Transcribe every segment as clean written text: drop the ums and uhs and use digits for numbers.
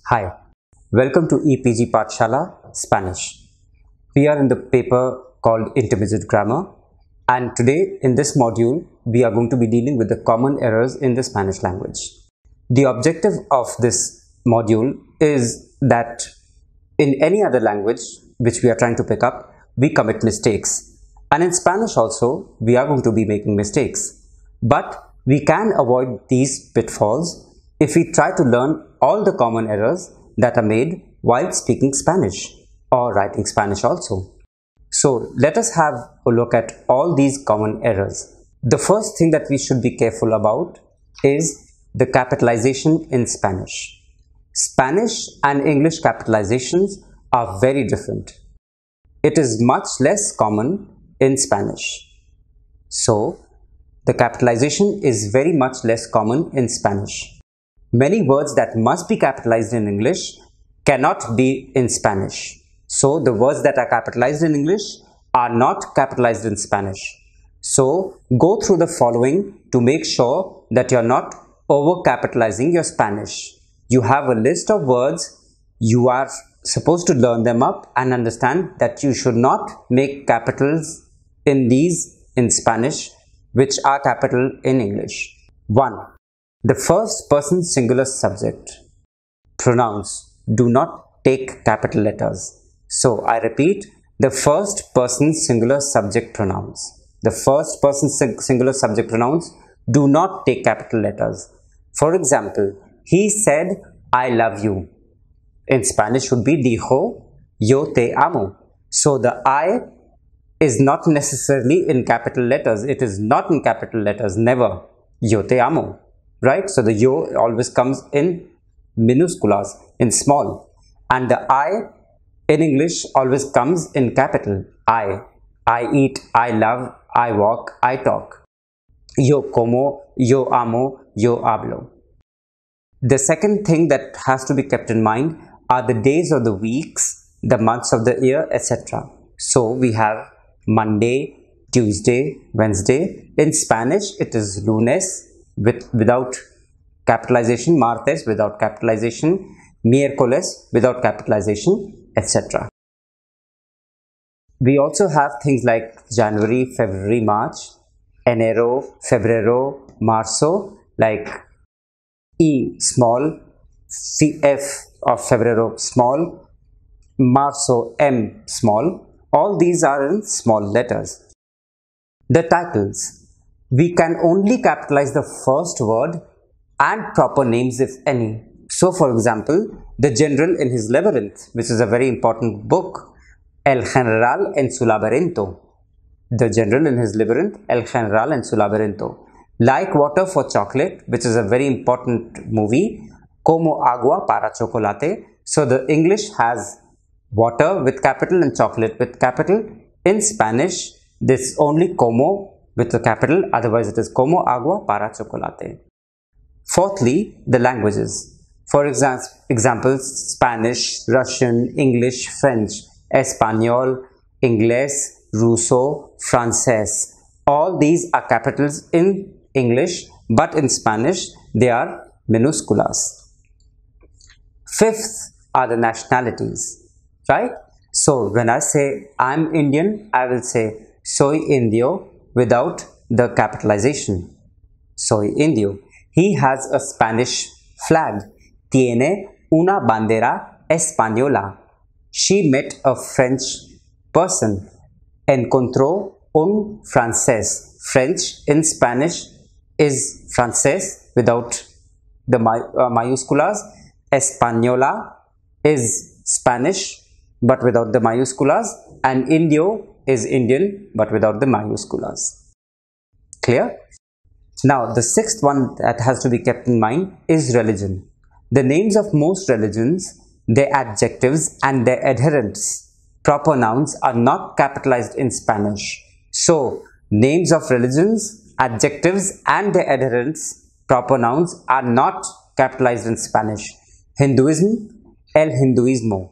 Hi, welcome to EPG Pathshala Spanish. We are in the paper called Intermediate Grammar, and today in this module we are going to be dealing with the common errors in the Spanish language. The objective of this module is that in any other language which we are trying to pick up, we commit mistakes, and in Spanish also we are going to be making mistakes, but we can avoid these pitfalls if we try to learn all the common errors that are made while speaking Spanish or writing Spanish also. So let us have a look at all these common errors. The first thing that we should be careful about is the capitalization in Spanish. Spanish and English capitalizations are very different. It is much less common in Spanish. So the capitalization is very much less common in Spanish. Many words that must be capitalized in English cannot be in Spanish. So the words that are capitalized in English are not capitalized in Spanish. So go through the following to make sure that you're not over capitalizing your Spanish. You have a list of words, you are supposed to learn them up and understand that you should not make capitals in these in Spanish which are capital in English. 1. The first person singular subject. Pronouns do not take capital letters. So I repeat, the first person singular subject pronouns. The first person singular subject pronouns do not take capital letters. For example, he said, I love you. In Spanish would be dijo, yo te amo. So the I is not necessarily in capital letters. It is not in capital letters, never. Yo te amo. Right? So the yo always comes in minusculas, in small. And the I in English always comes in capital. I eat, I love, I walk, I talk. Yo como, yo amo, yo hablo. The second thing that has to be kept in mind are the days of the weeks, the months of the year, etc. So we have Monday, Tuesday, Wednesday. In Spanish, it is lunes without capitalization, martes without capitalization, miércoles without capitalization, etc. We also have things like January, February, March, enero, febrero, marzo, like E small, F of febrero small, marzo M small. All these are in small letters. The titles. We can only capitalize the first word and proper names if any. So for example, the general in his labyrinth, which is a very important book, El General en su laberinto. The general in his labyrinth, El General en su laberinto. Like water for chocolate, which is a very important movie, Como agua para chocolate. So the English has water with capital and chocolate with capital. In Spanish, this only como with the capital, otherwise it is como agua para chocolate. Fourthly, the languages. For example, Spanish, Russian, English, French, Espanol, Inglés, Ruso, Francés. All these are capitals in English, but in Spanish they are minusculas. Fifth are the nationalities, right? So when I say I'm Indian, I will say soy indio without the capitalization. Soy indio. He has a Spanish flag. Tiene una bandera española. She met a French person. Encontró un francés. French in Spanish is francés without the mayúsculas. Española is Spanish but without the mayúsculas, and indio is Indian but without the mayúsculas. Clear? Now the sixth one that has to be kept in mind is religion. The names of most religions, their adjectives and their adherents, proper nouns, are not capitalized in Spanish. So names of religions, adjectives and their adherents, proper nouns, are not capitalized in Spanish. Hinduism, el hinduismo.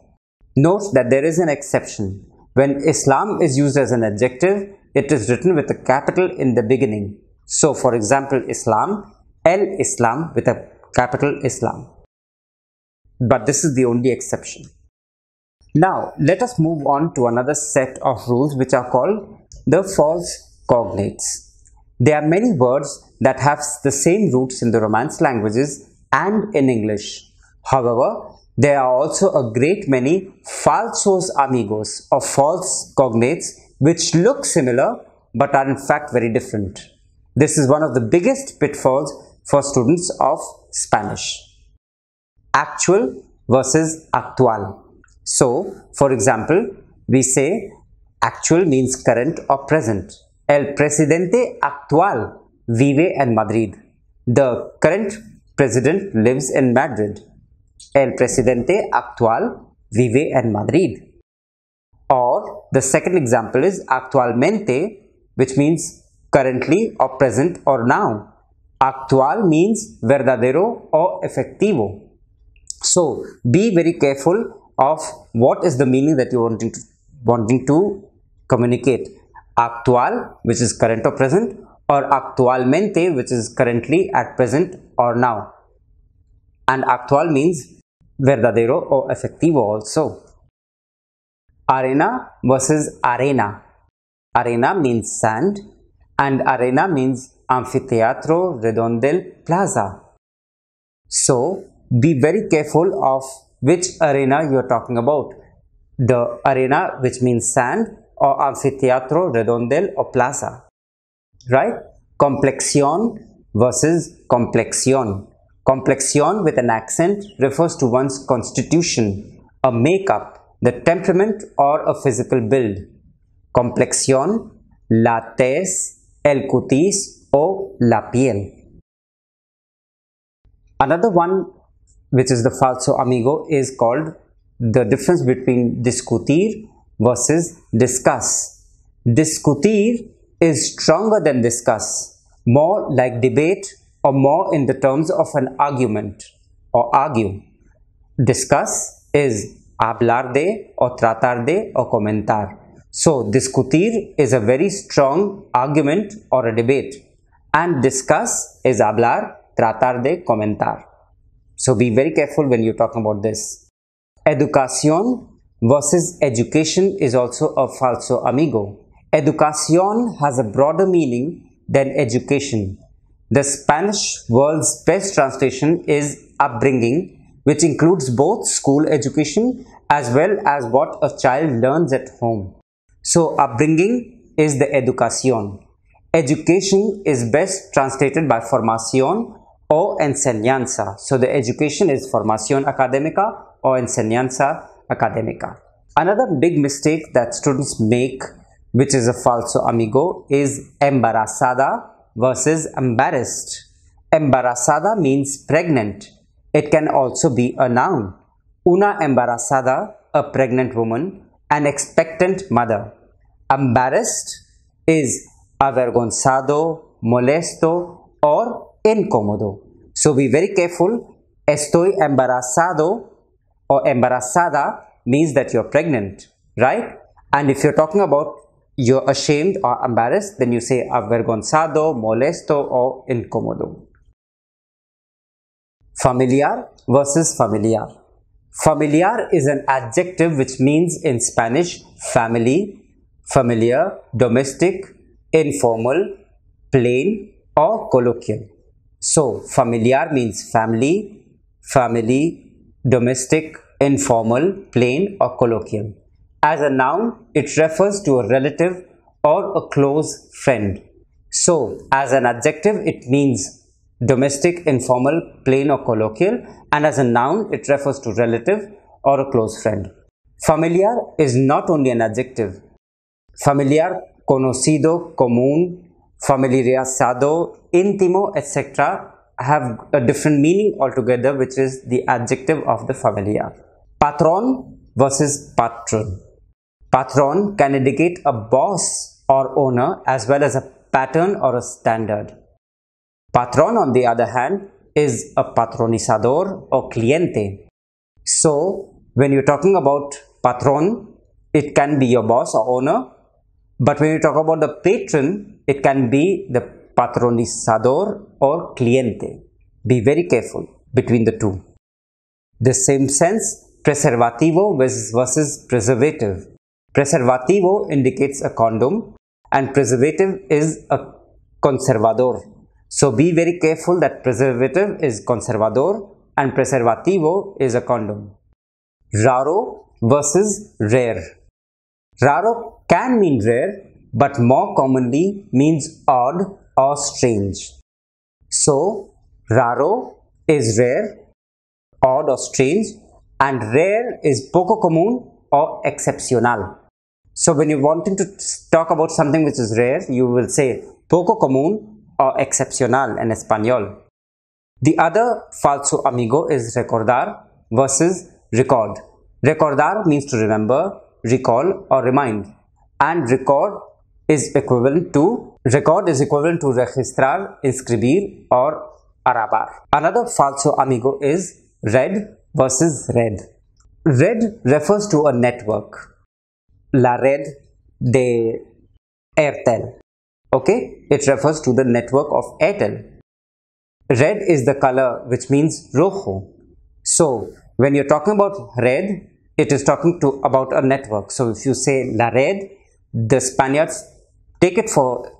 Note that there is an exception. When Islam is used as an adjective, it is written with a capital in the beginning. So for example, Islam, el Islam with a capital Islam. but this is the only exception. Now, let us move on to another set of rules which are called the false cognates. There are many words that have the same roots in the Romance languages and in English. However, there are also a great many falsos amigos or false cognates which look similar but are in fact very different. This is one of the biggest pitfalls for students of Spanish. Actual versus actual. So, for example, we say actual means current or present. El presidente actual vive en Madrid. The current president lives in Madrid. El presidente actual vive en Madrid. Or the second example is actualmente, which means currently or present or now. Actual means verdadero or efectivo. So be very careful of what is the meaning that you are wanting to communicate. Actual, which is current or present, or actualmente, which is currently, at present or now. And actual means verdadero or efectivo also. Arena versus arena. Arena means sand and arena means amphitheatro, redondel, plaza. So be very careful of which arena you are talking about. The arena which means sand or amphitheatro, redondel or plaza. Right? Complexion versus complexion. Complexion with an accent refers to one's constitution, a makeup, the temperament or a physical build. Complexion, la tez, el cutis o la piel. Another one which is the falso amigo is called the difference between discutir versus discuss. Discutir is stronger than discuss, more like debate or more in the terms of an argument or argue. Discuss is hablar de or tratar de or comentar. So discutir is a very strong argument or a debate, and discuss is hablar, tratar de, comentar. So be very careful when you're talking about this. Educación versus education is also a falso amigo. Educación has a broader meaning than education. The Spanish world's best translation is upbringing, which includes both school education as well as what a child learns at home. So upbringing is the educación. Education is best translated by formación o enseñanza. So the education is formación académica or enseñanza académica. Another big mistake that students make, which is a falso amigo, is embarazada versus embarrassed. Embarazada means pregnant. It can also be a noun. Una embarazada, a pregnant woman, an expectant mother. Embarrassed is avergonzado, molesto or incómodo. So be very careful. Estoy embarazado or embarazada means that you're pregnant, right? And if you're talking about you're ashamed or embarrassed, then you say avergonzado, molesto or incómodo. Familiar versus familiar. Familiar is an adjective which means in Spanish family, familiar, domestic, informal, plain or colloquial. So familiar means family, domestic, informal, plain or colloquial. As a noun, it refers to a relative or a close friend. So as an adjective, it means domestic, informal, plain or colloquial, and as a noun, it refers to relative or a close friend. Familiar is not only an adjective. Familiar, conocido, común, familiarizado, íntimo, etc. have a different meaning altogether, which is the adjective of the familiar. Patron versus patron. Patron can indicate a boss or owner as well as a pattern or a standard. Patron, on the other hand, is a patronizador or cliente. So when you're talking about patron, it can be your boss or owner, but when you talk about the patron, it can be the patronizador or cliente. Be very careful between the two. The same sense, preservativo versus preservative. Preservativo indicates a condom and preservative is a conservador. So be very careful that preservative is conservador and preservativo is a condom. Raro versus rare. Raro can mean rare, but more commonly means odd or strange. So, raro is rare, odd or strange, and rare is poco común or excepcional. So, when you're wanting to talk about something which is rare, you will say poco común or excepcional in Espanol. The other falso amigo is recordar versus record. Recordar means to remember, recall or remind, and record is equivalent to registrar, inscribir or arabar. Another falso amigo is red versus red. Red refers to a network. La red de Airtel. Okay, it refers to the network of Airtel. Red is the color which means rojo. So when you're talking about red, it is talking about a network. So if you say la red, the Spaniards take it for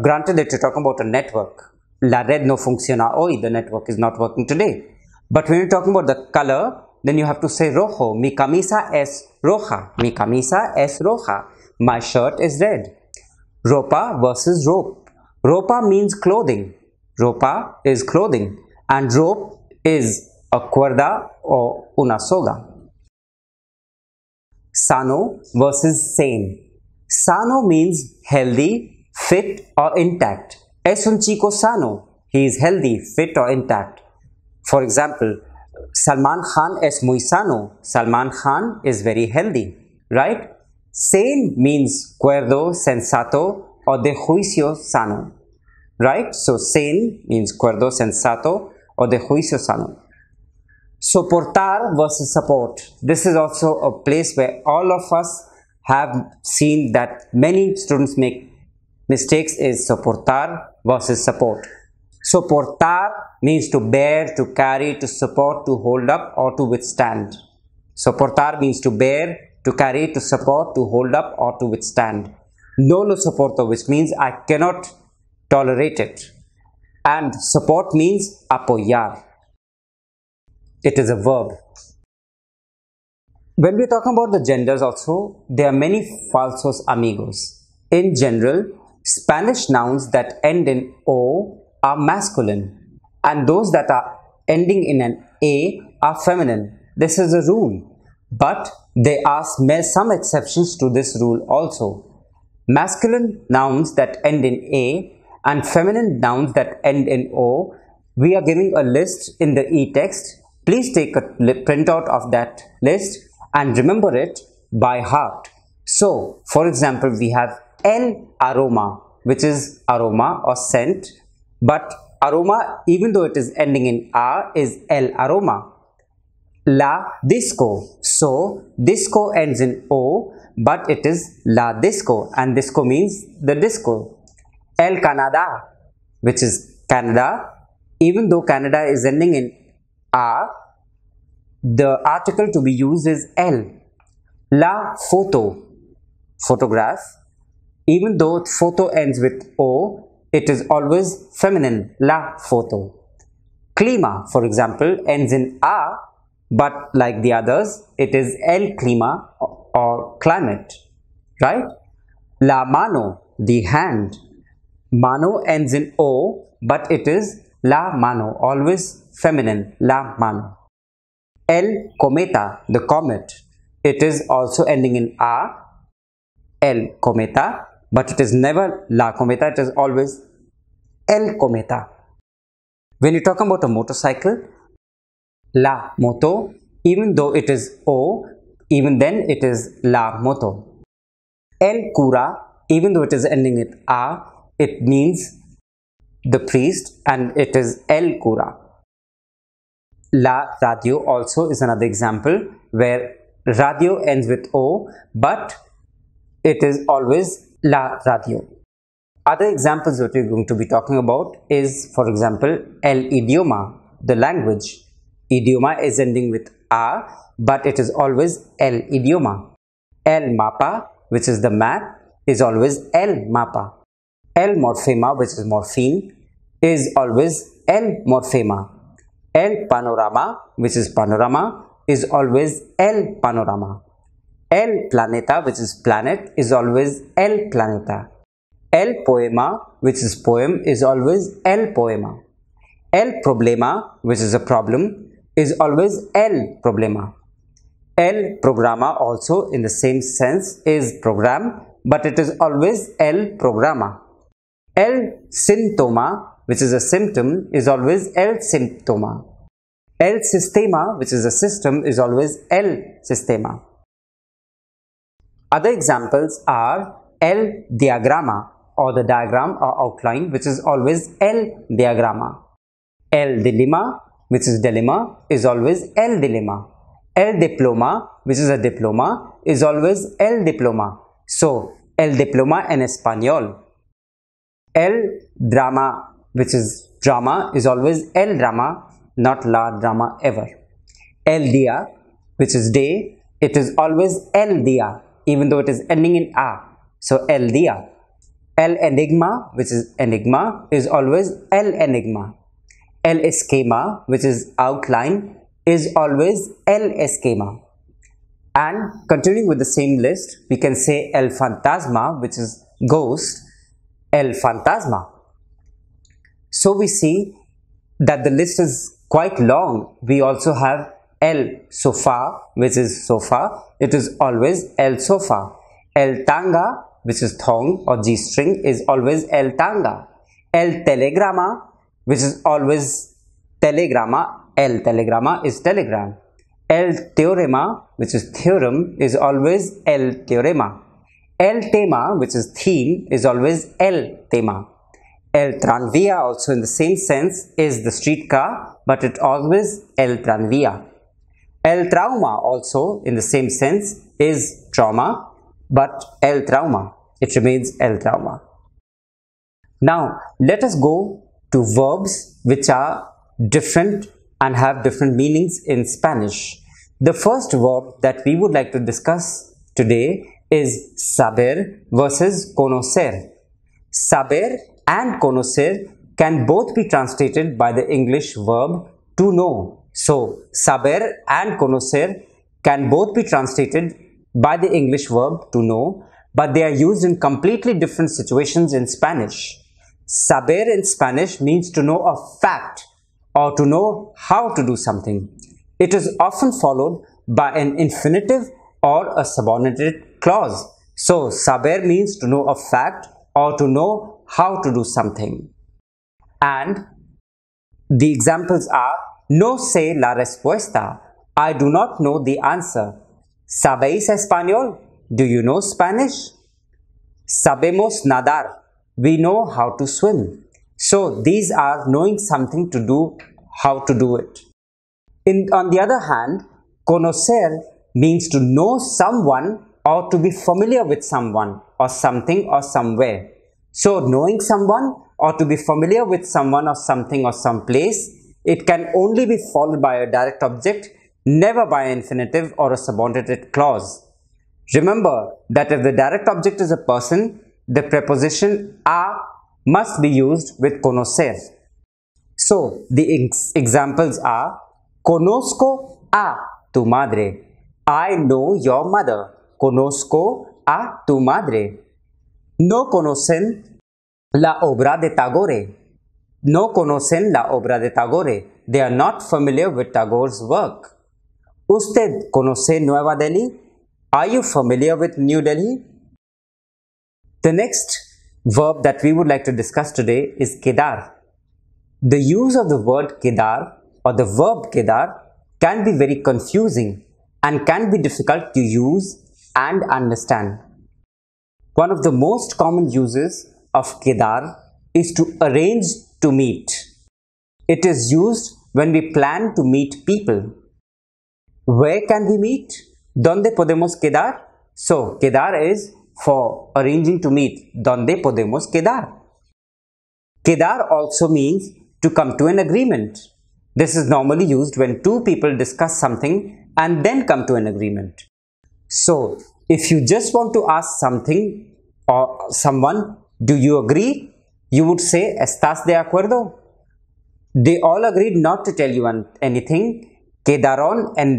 granted that you're talking about a network. La red no funciona hoy, the network is not working today. But when you're talking about the color, then you have to say rojo. Mi camisa es roja. Mi camisa es roja. My shirt is red. Ropa versus rope. Ropa means clothing. Ropa is clothing. And rope is a cuerda or una soga. Sano versus sane. Sano means healthy, fit or intact. Es un chico sano. He is healthy, fit or intact. For example, Salman Khan es muy sano. Salman Khan is very healthy, right? Sane means cuerdo, sensato or de juicio sano, right? So sane means cuerdo, sensato or de juicio sano. Soportar versus support. This is also a place where all of us have seen that many students make mistakes is soportar versus support. Soportar means to bear, to carry, to support, to hold up or to withstand. Soportar means to bear, to carry, to support, to hold up or to withstand. No lo soporto, which means I cannot tolerate it. And support means apoyar. It is a verb. When we are talking about the genders also, there are many falsos amigos. In general, Spanish nouns that end in O are masculine and those that are ending in an A are feminine. This is a rule, but there are some exceptions to this rule also. Masculine nouns that end in A and feminine nouns that end in O, we are giving a list in the e-text. Please take a printout of that list and remember it by heart. So, for example, we have el aroma, which is aroma or scent, but aroma, even though it is ending in A, is el aroma. La disco, so disco ends in O, but it is la disco, and disco means the disco. El Canada, which is Canada, even though Canada is ending in A, the article to be used is el. La photo, photograph, even though photo ends with O, it is always feminine, la photo. Clima, for example, ends in A, but like the others, it is el clima or climate, right? La mano, the hand. Mano ends in O, but it is la mano, always feminine, la mano. El cometa, the comet. It is also ending in A, el cometa, but it is never la cometa, it is always el cometa. When you talk about a motorcycle, la moto, even though it is O, even then it is la moto. El cura, even though it is ending with A, it means the priest and it is el cura. La radio also is another example where radio ends with O, but it is always la radio. Other examples that we're going to be talking about is, for example, el idioma, the language. Idioma is ending with A, but it is always el idioma. El mapa, which is the map, is always el mapa. El morphema, which is morpheme, is always el morphema. El panorama, which is panorama, is always el panorama. El planeta, which is planet, is always el planeta. El poema, which is poem, is always el poema. El problema, which is a problem, is always el problema. El programa also in the same sense is program, but it is always el programa. El síntoma, which is a symptom, is always el síntoma. El sistema, which is a system, is always el sistema. Other examples are el diagrama, or the diagram or outline, which is always el diagrama. El dilemma, which is dilemma, is always el dilemma. El diploma, which is a diploma, is always el diploma. So, el diploma en español. El drama, which is drama, is always el drama, not la drama ever. El dia, which is day, it is always el dia, even though it is ending in a. So, el dia. El enigma, which is enigma, is always el enigma. El esquema, which is outline, is always el esquema. And continuing with the same list, we can say el fantasma, which is ghost, el fantasma. So we see that the list is quite long. We also have el sofa, which is sofa, it is always el sofa. El tanga, which is thong or G-string, is always el tanga. El telegrama, which is always telegrama, el telegrama is telegram. El teorema, which is theorem, is always el teorema. El tema, which is theme, is always el tema. El tranvía also in the same sense is the streetcar, but it always el tranvía. El trauma also in the same sense is trauma, but el trauma, it remains el trauma. Now let us go to verbs which are different and have different meanings in Spanish. The first verb that we would like to discuss today is saber versus conocer. Saber and conocer can both be translated by the English verb to know. So, saber and conocer can both be translated by the English verb to know, but they are used in completely different situations in Spanish. Saber in Spanish means to know a fact or to know how to do something. It is often followed by an infinitive or a subordinate clause. So, saber means to know a fact or to know how to do something. And the examples are: no sé la respuesta. I do not know the answer. ¿Sabéis español? Do you know Spanish? Sabemos nadar. We know how to swim. So these are knowing something to do, how to do it. On the other hand, conocer means to know someone or to be familiar with someone or something or somewhere. So knowing someone or to be familiar with someone or something or some place, it can only be followed by a direct object, never by an infinitive or a subordinate clause. Remember that if the direct object is a person, the preposition a must be used with conocer. So the examples are: conozco a tu madre. I know your mother. Conozco a tu madre. No conocen la obra de Tagore. No conocen la obra de Tagore. They are not familiar with Tagore's work. ¿Usted conoce Nueva Delhi? Are you familiar with New Delhi? The next verb that we would like to discuss today is kedar. The use of the word kedar or the verb kedar can be very confusing and can be difficult to use and understand. One of the most common uses of kedar is to arrange to meet. It is used when we plan to meet people. Where can we meet? ¿Dónde podemos quedar? So, quedar is for arranging to meet. ¿Dónde podemos quedar? Quedar also means to come to an agreement. This is normally used when two people discuss something and then come to an agreement. So, if you just want to ask something or someone, do you agree? You would say, ¿Estás de acuerdo? They all agreed not to tell you anything. Quedaron en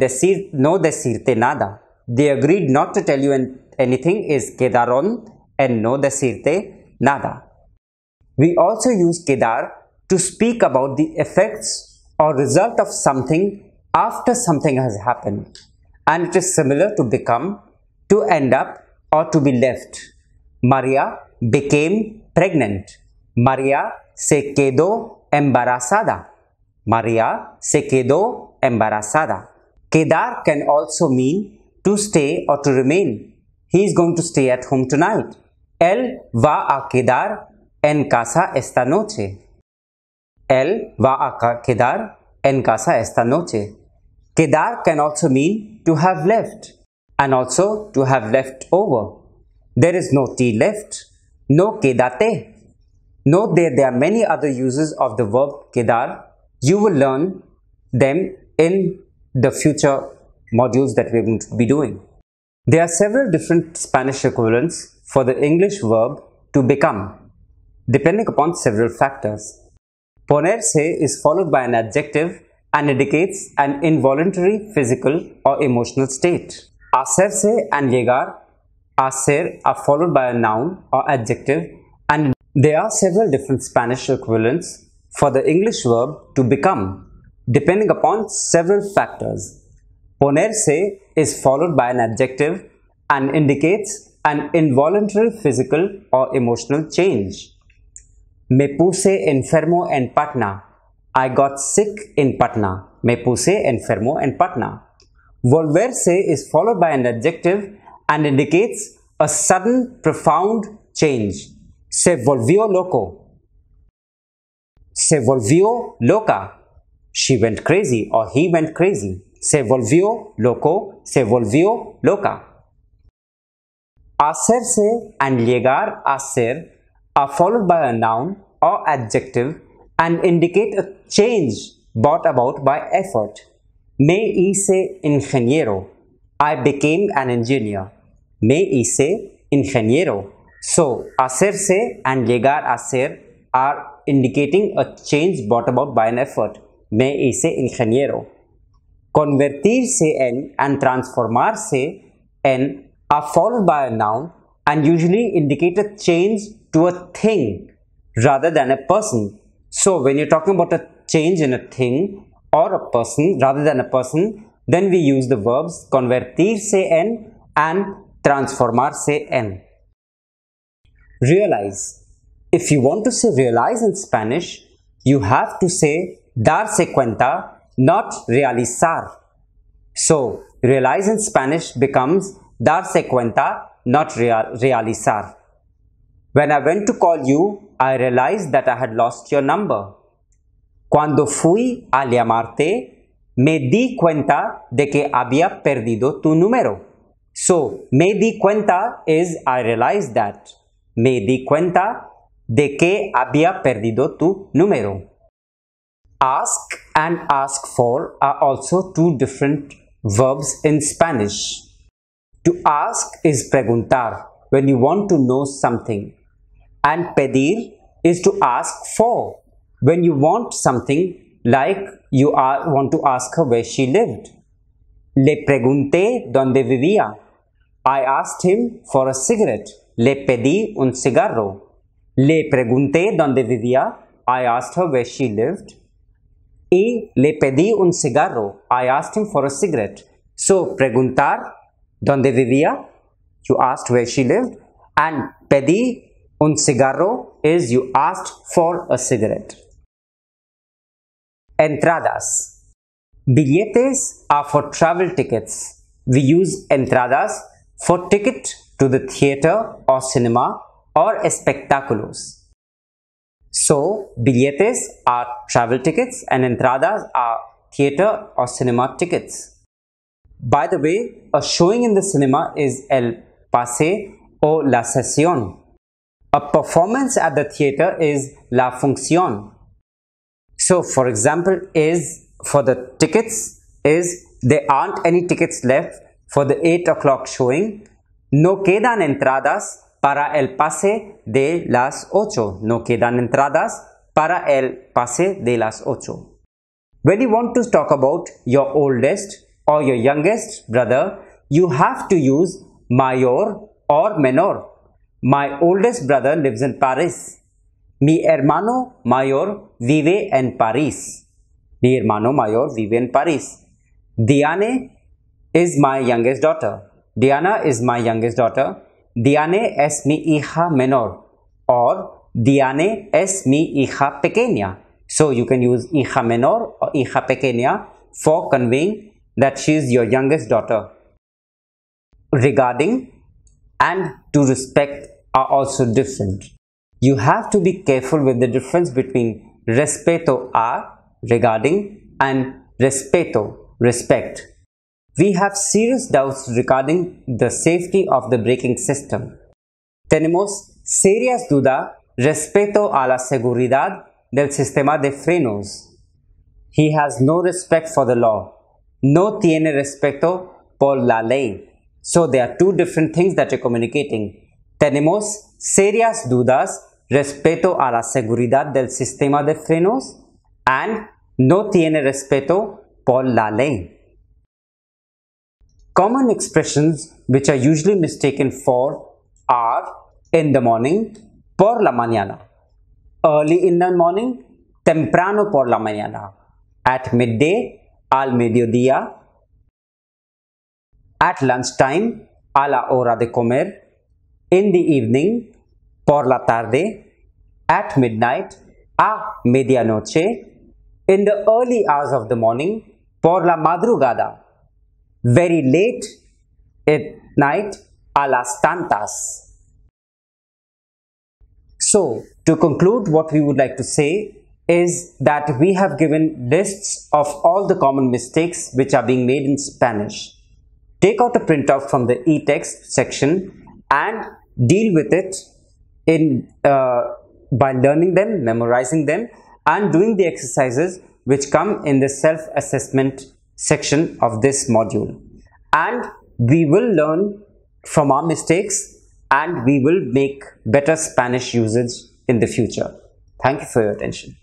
no decirte nada. They agreed not to tell you anything is quedaron en no decirte nada. We also use quedar to speak about the effects or result of something after something has happened, and it is similar to become, to end up, or to be left. María became pregnant. María se quedó embarazada. María se quedó embarazada. Quedar can also mean to stay or to remain. He is going to stay at home tonight. Él va a quedar en casa esta noche. Él va a quedar en casa esta noche. Quedar can also mean to have left and also to have left over. There is no tea left. No quédate. Note that there are many other uses of the verb quedar. You will learn them in the future modules that we are going to be doing. There are several different Spanish equivalents for the English verb to become, depending upon several factors. Ponerse is followed by an adjective and indicates an involuntary physical or emotional state. Hacerse and llegar, hacer, are followed by a noun or adjective, and there are several different Spanish equivalents for the English verb to become, depending upon several factors. Ponerse is followed by an adjective and indicates an involuntary physical or emotional change. Me puse enfermo en Patna. I got sick in Patna. Me puse enfermo en Patna. Volverse is followed by an adjective and indicates a sudden, profound change. Se volvió loco. Se volvió loca. She went crazy or he went crazy. Se volvió loco. Se volvió loca. Hacerse and llegar a ser are followed by a noun or adjective and indicate a change brought about by effort. Me hice ingeniero. I became an engineer. Me hice ingeniero. So, hacerse and llegar a ser are indicating a change brought about by an effort. Me hice ingeniero. Convertirse en and transformarse en are followed by a noun and usually indicate a change to a thing rather than a person. So, when you're talking about a change in a thing or a person rather than a person, then we use the verbs convertirse en and transformarse en. Realize. If you want to say realize in Spanish, you have to say darse cuenta, not realizar. So, realize in Spanish becomes darse cuenta, not realizar. When I went to call you, I realized that I had lost your number. Cuando fui a llamarte, me di cuenta de que había perdido tu número. So, me di cuenta is I realized that. Me di cuenta de que había perdido tu número. Ask and ask for are also two different verbs in Spanish. To ask is preguntar, when you want to know something. And pedir is to ask for, when you want something, like you want to ask her where she lived. Le pregunté dónde vivía. I asked him for a cigarette. Le pedí un cigarro. Le pregunté dónde vivía. I asked her where she lived. Y le pedí un cigarro. I asked him for a cigarette. So, preguntar dónde vivía, you asked where she lived, and pedí un cigarro is you asked for a cigarette. Entradas. Billetes are for travel tickets. We use entradas for ticket to the theater or cinema or espectáculos. So, billetes are travel tickets and entradas are theater or cinema tickets. By the way, a showing in the cinema is el pase o la sesión. A performance at the theater is la función. So, for example, is for the tickets is there aren't any tickets left for the 8 o'clock showing. No quedan entradas para el pase de las 8. No quedan entradas para el pase de las 8. When you want to talk about your oldest or your youngest brother, you have to use mayor or menor. My oldest brother lives in Paris. Mi hermano mayor vive en París. Mi hermano mayor vive en París. Diane is my youngest daughter. Diana is my youngest daughter. Diane es mi hija menor. Or Diane es mi hija pequeña. So you can use hija menor or hija pequeña for conveying that she is your youngest daughter. Regarding and to respect are also different. You have to be careful with the difference between respeto a, regarding, and respeto, respect. We have serious doubts regarding the safety of the braking system. Tenemos serias dudas respecto a la seguridad del sistema de frenos. He has no respect for the law. No tiene respeto por la ley. So there are two different things that you're communicating. Tenemos serias dudas respecto a la seguridad del sistema de frenos and no tiene respeto por la ley. Common expressions which are usually mistaken for are in the morning, por la mañana, early in the morning, temprano por la mañana, at midday, al mediodía, at lunchtime, a la hora de comer, in the evening, por la tarde, at midnight, a medianoche, in the early hours of the morning, por la madrugada, very late at night, a las tantas. So, to conclude, what we would like to say is that we have given lists of all the common mistakes which are being made in Spanish. Take out a printout from the e-text section and deal with it by learning them, memorizing them, and doing the exercises which come in the self-assessment section of this module. And we will learn from our mistakes and we will make better Spanish usage in the future. Thank you for your attention.